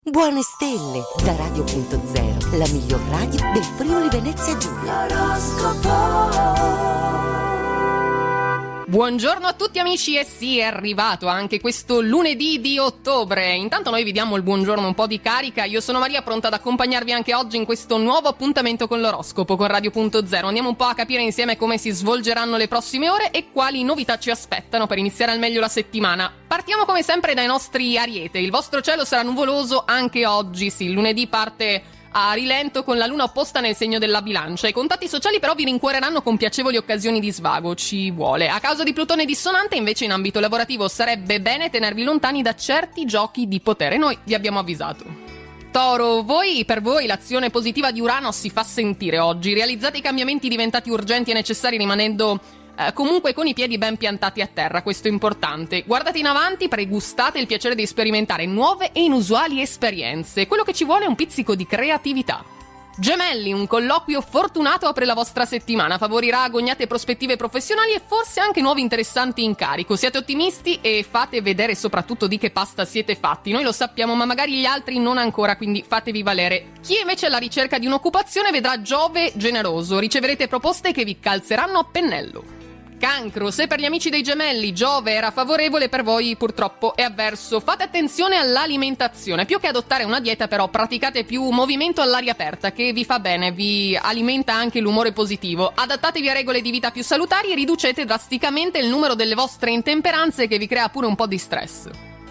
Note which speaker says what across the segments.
Speaker 1: Buone stelle da Radio.0, la miglior radio del Friuli Venezia Giulia.
Speaker 2: Buongiorno a tutti amici, e sì, è arrivato anche questo lunedì di ottobre. Intanto noi vi diamo il buongiorno, un po' di carica. Io sono Maria, pronta ad accompagnarvi anche oggi in questo nuovo appuntamento con l'oroscopo con Radio.0. Andiamo un po' a capire insieme come si svolgeranno le prossime ore e quali novità ci aspettano per iniziare al meglio la settimana. Partiamo come sempre dai nostri Ariete. Il vostro cielo sarà nuvoloso anche oggi, sì, il lunedì parte a rilento con la luna opposta nel segno della Bilancia. I contatti sociali però vi rincuoreranno con piacevoli occasioni di svago, ci vuole. A causa di Plutone dissonante, invece, in ambito lavorativo sarebbe bene tenervi lontani da certi giochi di potere. Noi vi abbiamo avvisato. Toro, per voi l'azione positiva di Urano si fa sentire oggi. Realizzate i cambiamenti diventati urgenti e necessari rimanendo comunque con i piedi ben piantati a terra, questo è importante. Guardate in avanti, pregustate il piacere di sperimentare nuove e inusuali esperienze. Quello che ci vuole è un pizzico di creatività. Gemelli, un colloquio fortunato apre la vostra settimana, favorirà agognate prospettive professionali e forse anche nuovi interessanti incarico. Siate ottimisti e fate vedere soprattutto di che pasta siete fatti. Noi lo sappiamo, ma magari gli altri non ancora, quindi fatevi valere. Chi invece è alla ricerca di un'occupazione vedrà Giove generoso, riceverete proposte che vi calzeranno a pennello. Cancro, se per gli amici dei Gemelli Giove era favorevole, per voi purtroppo è avverso. Fate attenzione all'alimentazione, più che adottare una dieta però praticate più movimento all'aria aperta che vi fa bene, vi alimenta anche l'umore positivo. Adattatevi a regole di vita più salutari e riducete drasticamente il numero delle vostre intemperanze che vi crea pure un po' di stress.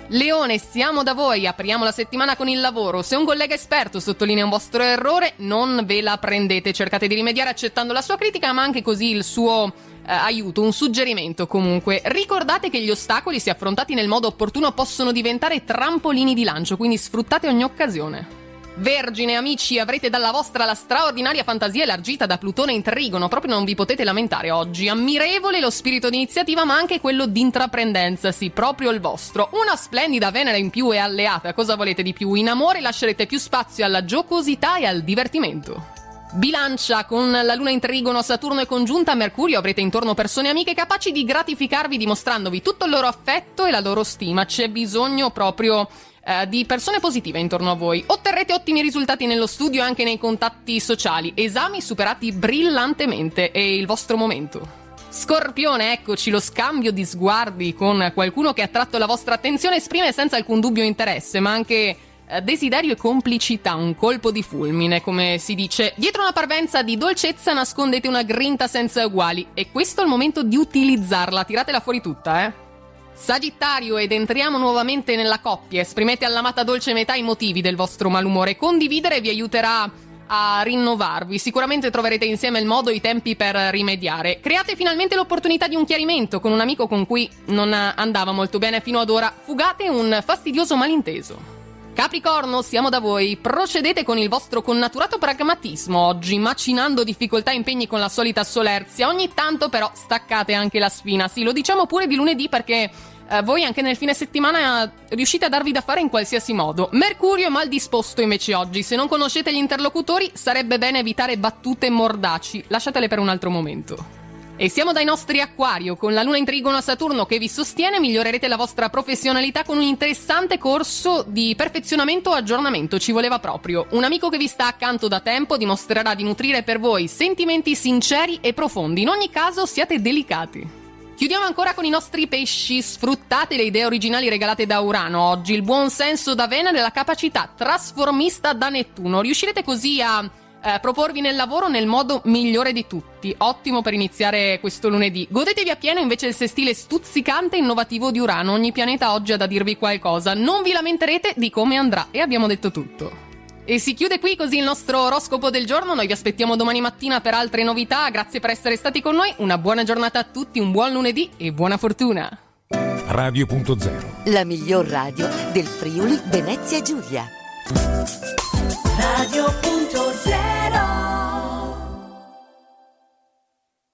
Speaker 2: Leone, siamo da voi, apriamo la settimana con il lavoro. Se un collega esperto sottolinea un vostro errore, non ve la prendete, cercate di rimediare accettando la sua critica, ma anche così il suo aiuto, un suggerimento comunque. Ricordate che gli ostacoli, se affrontati nel modo opportuno, possono diventare trampolini di lancio, quindi sfruttate ogni occasione. Vergine, amici, avrete dalla vostra la straordinaria fantasia elargita da Plutone in Trigono, proprio non vi potete lamentare oggi. Ammirevole lo spirito di iniziativa, ma anche quello di intraprendenza, sì, proprio il vostro. Una splendida Venere in più è alleata, cosa volete di più? In amore lascerete più spazio alla giocosità e al divertimento. Bilancia, con la luna in Trigono, Saturno è congiunta a Mercurio, avrete intorno persone amiche capaci di gratificarvi dimostrandovi tutto il loro affetto e la loro stima. C'è bisogno proprio di persone positive intorno a voi. Otterrete ottimi risultati nello studio e anche nei contatti sociali. Esami superati brillantemente, è il vostro momento. Scorpione, eccoci, lo scambio di sguardi con qualcuno che ha attratto la vostra attenzione esprime senza alcun dubbio interesse, ma anche desiderio e complicità, un colpo di fulmine, come si dice. Dietro una parvenza di dolcezza nascondete una grinta senza uguali e questo è il momento di utilizzarla, tiratela fuori tutta, Sagittario, ed entriamo nuovamente nella coppia. Esprimete all'amata dolce metà i motivi del vostro malumore. Condividere vi aiuterà a rinnovarvi. Sicuramente troverete insieme il modo e i tempi per rimediare. Create finalmente l'opportunità di un chiarimento con un amico con cui non andava molto bene fino ad ora. Fugate un fastidioso malinteso. Capricorno, siamo da voi. Procedete con il vostro connaturato pragmatismo oggi, macinando difficoltà e impegni con la solita solerzia. Ogni tanto però staccate anche la spina. Sì, lo diciamo pure di lunedì perché voi anche nel fine settimana riuscite a darvi da fare in qualsiasi modo. Mercurio è mal disposto invece oggi. Se non conoscete gli interlocutori sarebbe bene evitare battute mordaci. Lasciatele per un altro momento. E siamo dai nostri Acquario, con la luna in Trigono a Saturno che vi sostiene migliorerete la vostra professionalità con un interessante corso di perfezionamento o aggiornamento, ci voleva proprio. Un amico che vi sta accanto da tempo dimostrerà di nutrire per voi sentimenti sinceri e profondi, in ogni caso siate delicati. Chiudiamo ancora con i nostri pesci, sfruttate le idee originali regalate da Urano oggi, il buon senso da Venere e la capacità trasformista da Nettuno, riuscirete così a proporvi nel lavoro nel modo migliore di tutti. Ottimo per iniziare questo lunedì. Godetevi appieno invece il sestile stuzzicante e innovativo di Urano. Ogni pianeta oggi ha da dirvi qualcosa. Non vi lamenterete di come andrà. E abbiamo detto tutto. E si chiude qui così il nostro oroscopo del giorno. Noi vi aspettiamo domani mattina per altre novità. Grazie per essere stati con noi. Una buona giornata a tutti, un buon lunedì e buona fortuna.
Speaker 3: Radio.0,
Speaker 1: la miglior radio del Friuli Venezia Giulia.
Speaker 4: Radio.0